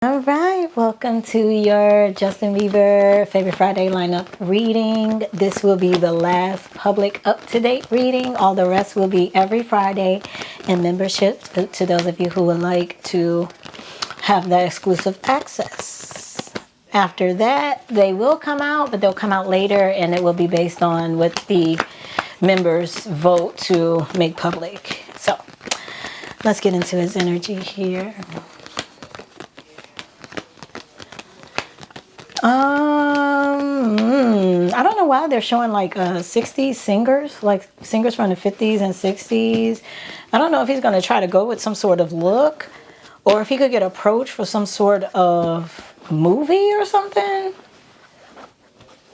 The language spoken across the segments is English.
All right, welcome to your Justin Bieber Favorite Friday lineup reading. This will be the last public up-to-date reading. All the rest will be every Friday in membership to those of you who would like to have that exclusive access. After that, they will come out, but they'll come out later, and it will be based on what the members vote to make public. So let's get into his energy here. I don't know why they're showing like 60s singers, like singers from the 50s and 60s. I don't know if he's going to try to go with some sort of look or if he could get approached for some sort of movie or something.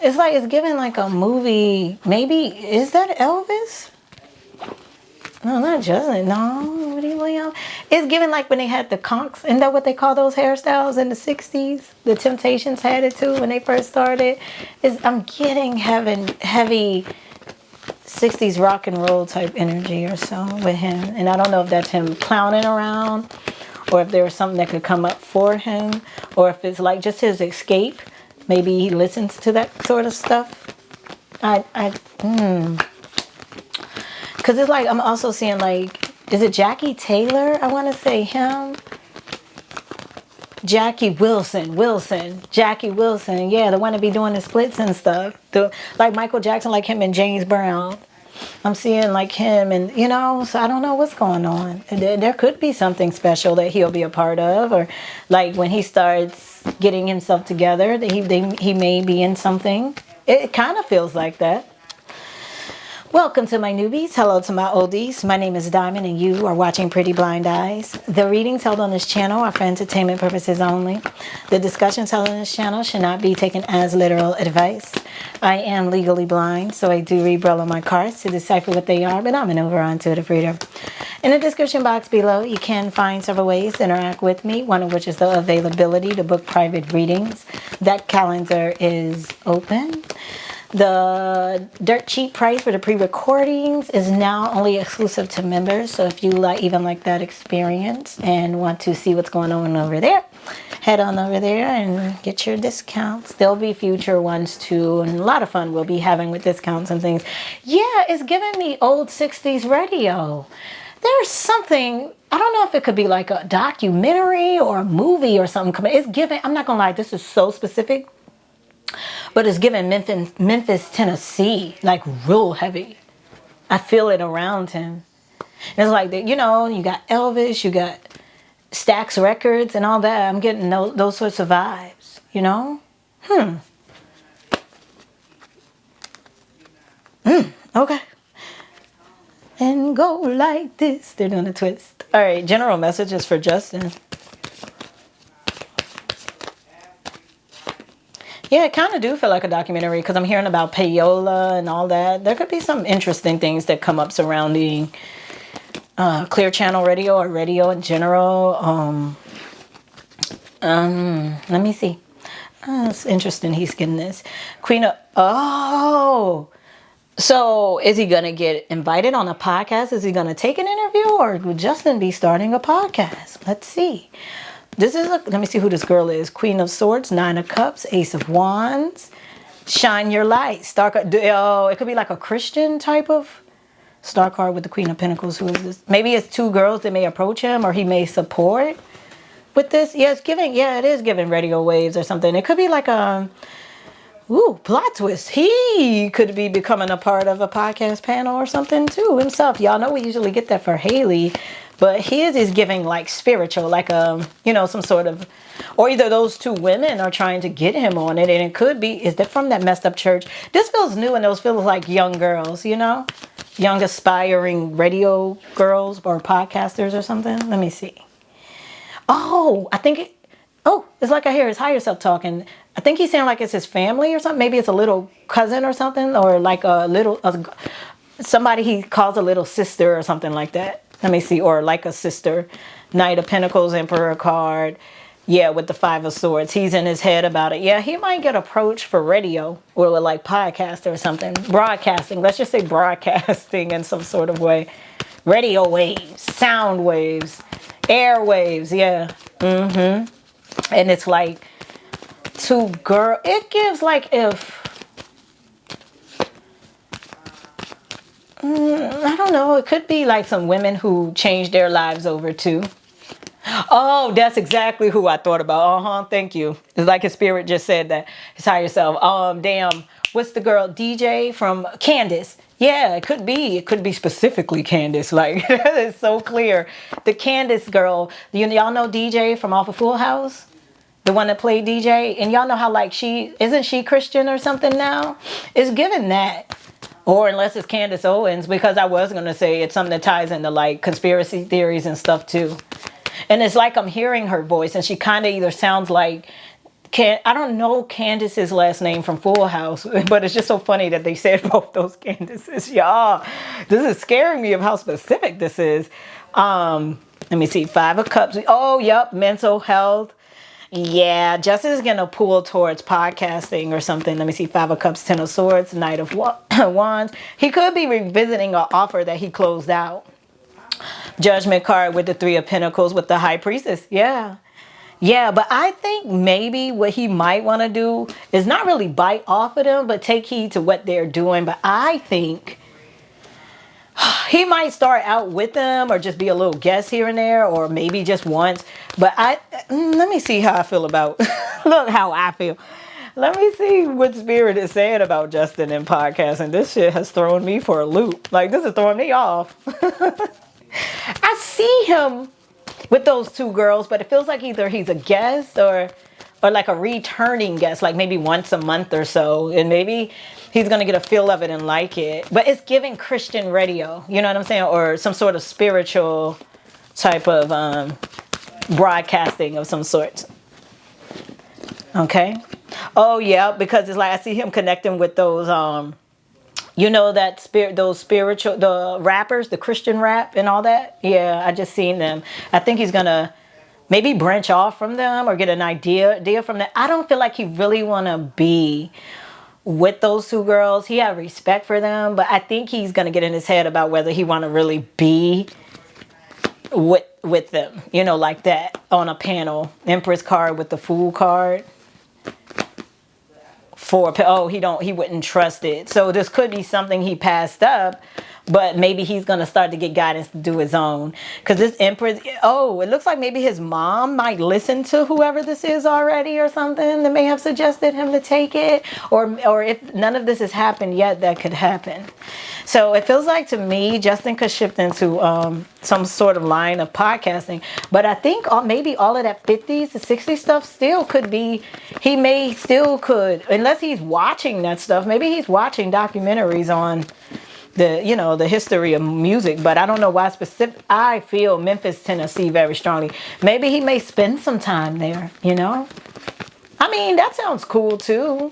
It's like it's giving like a movie. Maybe, is that Elvis? No, not Justin. No, what do you mean? It's given like when they had the conks. Isn't that what they call those hairstyles in the 60s? The Temptations had it too when they first started. I'm getting heavy 60s rock and roll type energy or so with him. And I don't know if that's him clowning around or if there's something that could come up for him or if it's like just his escape. Maybe he listens to that sort of stuff. Because it's like, I'm also seeing like, is it Jackie Taylor? I want to say him. Jackie Wilson. Jackie Wilson. Yeah, the one to be doing the splits and stuff. Like Michael Jackson, like him and James Brown. I'm seeing like him and, so I don't know what's going on. There could be something special that he'll be a part of. Or like when he starts getting himself together, that he may be in something. It kind of feels like that. Welcome to my newbies. Hello to my oldies. My name is Diamond and you are watching Pretty Blind Eyes. The readings held on this channel are for entertainment purposes only. The discussions held on this channel should not be taken as literal advice. I am legally blind, so I do read Braille on my cards to decipher what they are, but I'm an overall intuitive reader. In the description box below, you can find several ways to interact with me, one of which is the availability to book private readings. That calendar is open. The dirt cheap price for the pre-recordings is now only exclusive to members. So if you even like that experience and want to see what's going on over there, head on over there and get your discounts. There'll be future ones too, and a lot of fun we'll be having with discounts and things. Yeah, it's giving me old 60s radio. There's something, I don't know if it could be like a documentary or a movie or something. It's giving, I'm not gonna lie, this is so specific. But it's giving Memphis, Tennessee, like real heavy. I feel it around him. And it's like, you got Elvis, you got Stax Records and all that. I'm getting those sorts of vibes, Okay. And go like this. They're doing a twist. All right, general messages for Justin. Yeah, it kind of do feel like a documentary because I'm hearing about payola and all that. There could be some interesting things that come up surrounding Clear Channel Radio or radio in general. Let me see. It's interesting he's getting this. So is he going to get invited on a podcast? Is he going to take an interview or would Justin be starting a podcast? Let's see. Let me see who this girl is. Queen of Swords, Nine of Cups, Ace of Wands, Shine Your Light. Star card. It could be like a Christian type of star card with the Queen of Pentacles. Who is this? Maybe it's two girls that may approach him or he may support with this. Yeah, it is giving radio waves or something. It could be like a plot twist. He could be becoming a part of a podcast panel or something too himself. Y'all know we usually get that for Haley. But his is giving like spiritual, like some sort of, or either those two women are trying to get him on it, and it could be, is that from that messed up church? This feels new, and those feels like young girls, young aspiring radio girls or podcasters or something. Let me see. It's like I hear his higher self talking. I think he's saying like it's his family or something. Maybe it's a little cousin or something, or like somebody he calls a little sister or something like that. Let me see, or like a sister. Knight of Pentacles, Emperor card. Yeah, with the Five of Swords. He's in his head about it. Yeah, he might get approached for radio or like podcast or something. Broadcasting. Let's just say broadcasting in some sort of way. Radio waves, sound waves, air waves. Yeah. And it's like two girl. It gives like if I don't know. It could be like some women who changed their lives over too. Oh, that's exactly who I thought about. Thank you. It's like his spirit just said that. It's higher yourself. Damn. What's the girl? DJ from Candace. Yeah, it could be. It could be specifically Candace. Like, it's so clear. The Candace girl. Y'all know DJ from off of Full House? The one that played DJ? And y'all know how, like, isn't she Christian or something now? It's given that. Or unless it's Candace Owens, because I was going to say it's something that ties into, like, conspiracy theories and stuff, too. And it's like I'm hearing her voice, and she kind of either sounds like, I don't know Candace's last name from Full House, but it's just so funny that they said both those Candaces. Y'all, this is scaring me of how specific this is. Let me see, 5 of Cups. Oh, yep, mental health. Yeah, Justin is going to pull towards podcasting or something. Let me see, 5 of Cups, 10 of Swords, Knight of Wands. He could be revisiting an offer that he closed out. Judgment card with the 3 of Pentacles with the High Priestess. Yeah, but I think maybe what he might want to do is not really bite off of them, but take heed to what they're doing. But I think he might start out with them or just be a little guest here and there, or maybe just once. But let me see how I feel about, look how I feel. Let me see what Spirit is saying about Justin in podcasting. This shit has thrown me for a loop. Like, this is throwing me off. I see him with those 2 girls, but it feels like either he's a guest or like a returning guest, like maybe once a month or so. And maybe he's going to get a feel of it and like it. But it's giving Christian radio, you know what I'm saying? Or some sort of spiritual type of broadcasting of some sort. Okay. Oh, yeah, because it's like I see him connecting with those, those spiritual, the rappers, the Christian rap and all that. Yeah, I just seen them. I think he's going to maybe branch off from them or get an idea from them. I don't feel like he really want to be with those 2 girls. He had respect for them, but I think he's going to get in his head about whether he want to really be with them, like that on a panel. Empress card with the Fool card. He wouldn't trust it. So this could be something he passed up, but maybe he's going to start to get guidance to do his own. Because this Empress, it looks like maybe his mom might listen to whoever this is already or something that may have suggested him to take it. Or if none of this has happened yet, that could happen. So it feels like to me, Justin could shift into some sort of line of podcasting. But I think maybe all of that 50s to 60s stuff still could be, unless he's watching that stuff. Maybe he's watching documentaries on the history of music. But I don't know why I feel Memphis, Tennessee very strongly. Maybe he may spend some time there, I mean, that sounds cool too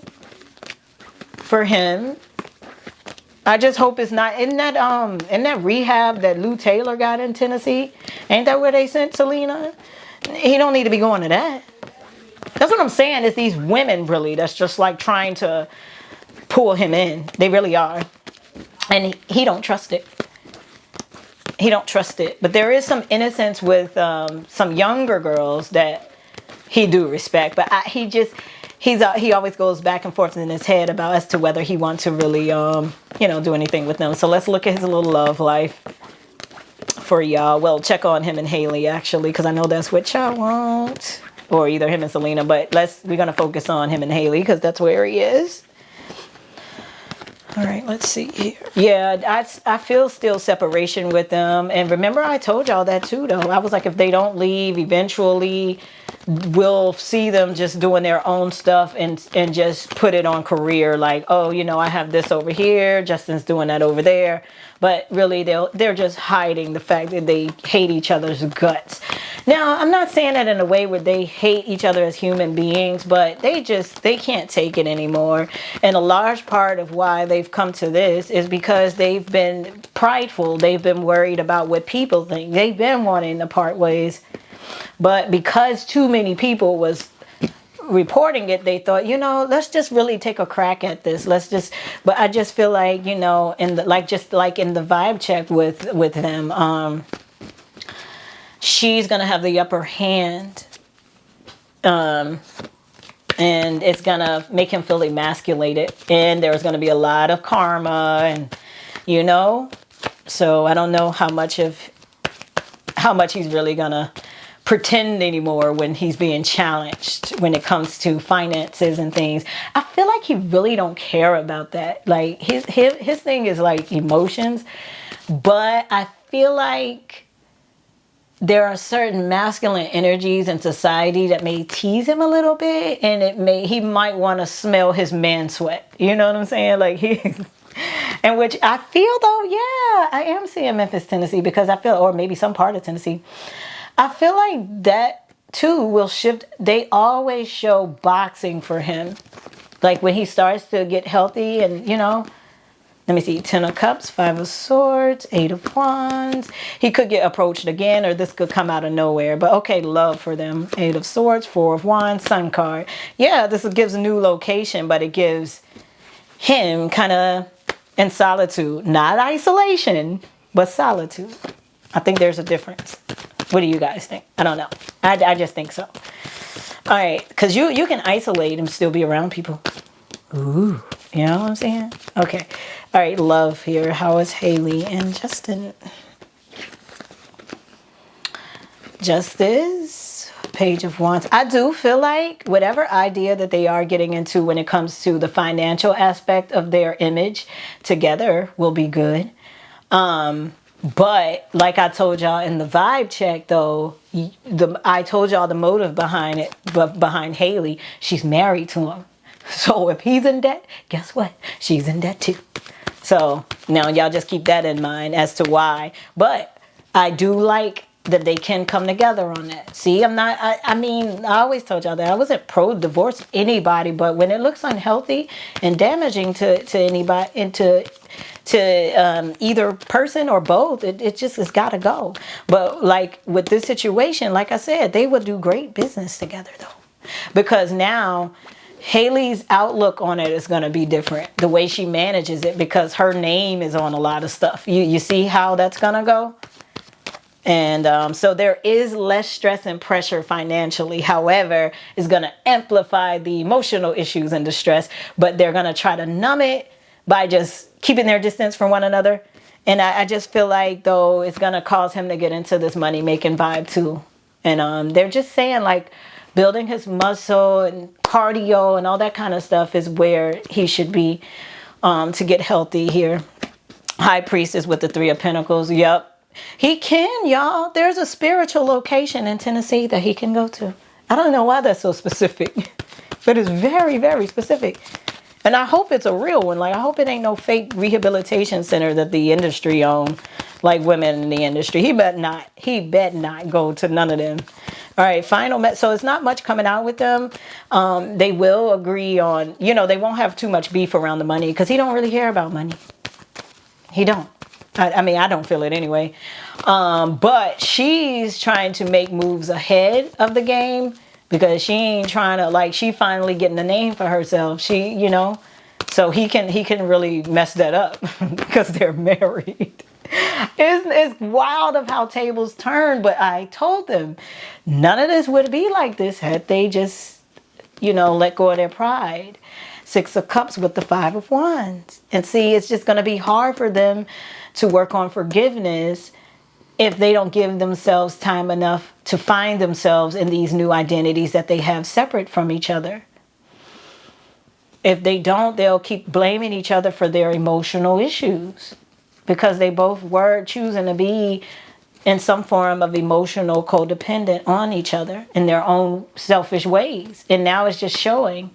for him. I just hope it's not in that rehab that Lou Taylor got in Tennessee. Ain't that where they sent Selena? He don't need to be going to that. That's what I'm saying. Is these women really that's just like trying to pull him in. They really are, and he don't trust it. He don't trust it. But there is some innocence with some younger girls that he do respect. But he always goes back and forth in his head about as to whether he wants to really, do anything with them. So let's look at his little love life for y'all. Well, check on him and Haley, actually, because I know that's what y'all want. Or either him and Selena. But we're going to focus on him and Haley because that's where he is. All right, let's see here. Yeah, I feel still separation with them. And remember, I told y'all that too, though. I was like, if they don't leave, eventually we'll see them just doing their own stuff and just put it on career. Like, I have this over here. Justin's doing that over there. But really, they're just hiding the fact that they hate each other's guts. Now, I'm not saying that in a way where they hate each other as human beings, but they can't take it anymore. And a large part of why they've come to this is because they've been prideful. They've been worried about what people think. They've been wanting to part ways. But because too many people was reporting it, they thought, let's just really take a crack at this. But I just feel like, in the vibe check with them, she's going to have the upper hand And it's gonna make him feel emasculated, and there's gonna be a lot of karma, and so I don't know how much he's really gonna pretend anymore when he's being challenged when it comes to finances and things. I feel like he really don't care about that. Like his thing is like emotions, but I feel like there are certain masculine energies in society that may tease him a little bit, and he might want to smell his man sweat. You know what I'm saying? Like and which I feel though, yeah, I am seeing Memphis, Tennessee, because I feel, or maybe some part of Tennessee, I feel like that too will shift. They always show boxing for him. Like when he starts to get healthy and, let me see, 10 of Cups, 5 of Swords, 8 of Wands. He could get approached again, or this could come out of nowhere. But okay, love for them. 8 of Swords, 4 of Wands, Sun card. Yeah, this gives a new location, but it gives him kind of in solitude. Not isolation, but solitude. I think there's a difference. What do you guys think? I don't know. I just think so. All right, because you can isolate and still be around people. Ooh, you know what I'm saying? Okay. All right, love here. How is Haley and Justin? Justice, Page of Wands. I do feel like whatever idea that they are getting into when it comes to the financial aspect of their image together will be good. But like I told y'all in the vibe check, though, I told y'all the motive behind it, but behind Haley, she's married to him. So if he's in debt, guess what? She's in debt too. So now y'all just keep that in mind as to why. But I do like that they can come together on that. See, I mean, I always told y'all that I wasn't pro-divorce anybody, but when it looks unhealthy and damaging to anybody and to either person or both, it just has got to go. But like with this situation, like I said, they would do great business together though, because now Haley's outlook on it is going to be different, the way she manages it, because her name is on a lot of stuff. You see how that's going to go? And so there is less stress and pressure financially. However, it's going to amplify the emotional issues and distress, but they're going to try to numb it by just keeping their distance from one another. And I just feel like, though, it's going to cause him to get into this money-making vibe, too. And they're just saying, like, building his muscle and cardio and all that kind of stuff is where he should be to get healthy here. High Priestess with the 3 of Pentacles. Yep. He can, y'all. There's a spiritual location in Tennessee that he can go to. I don't know why that's so specific, but it's very, very specific. And I hope it's a real one. Like, I hope it ain't no fake rehabilitation center that the industry own, like women in the industry. He bet not. He bet not go to none of them. All right, so it's not much coming out with them. They will agree on, they won't have too much beef around the money because he don't really care about money. He don't. I mean, I don't feel it anyway. But she's trying to make moves ahead of the game because she ain't trying to, like, she finally getting a name for herself. So he can really mess that up because they're married. It's wild of how tables turn, but I told them none of this would be like this had they just, let go of their pride. 6 of Cups with the 5 of Wands. And see, it's just going to be hard for them to work on forgiveness if they don't give themselves time enough to find themselves in these new identities that they have separate from each other. If they don't, they'll keep blaming each other for their emotional issues because they both were choosing to be in some form of emotional codependent on each other in their own selfish ways. And now it's just showing.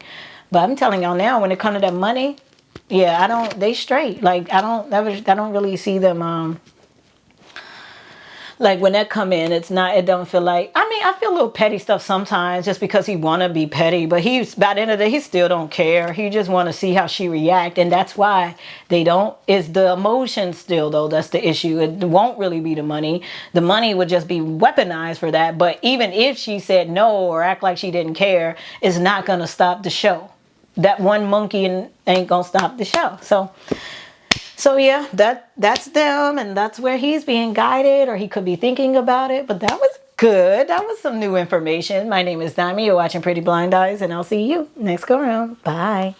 But I'm telling y'all now, when it comes to that money, yeah, they straight. Like, I don't really see them, like when that come in, it don't feel like, I mean, I feel a little petty stuff sometimes just because he want to be petty, but by the end of the day, he still don't care. He just want to see how she react. And that's why they don't, it's the emotion still though. That's the issue. It won't really be the money. The money would just be weaponized for that. But even if she said no or act like she didn't care, it's not going to stop the show. That one monkey ain't gonna stop the show. So yeah, that's them, and that's where he's being guided, or he could be thinking about it. But that was Good. That was some new information. My name is Dami. You're watching Pretty Blind Eyes, and I'll see you next go round. Bye.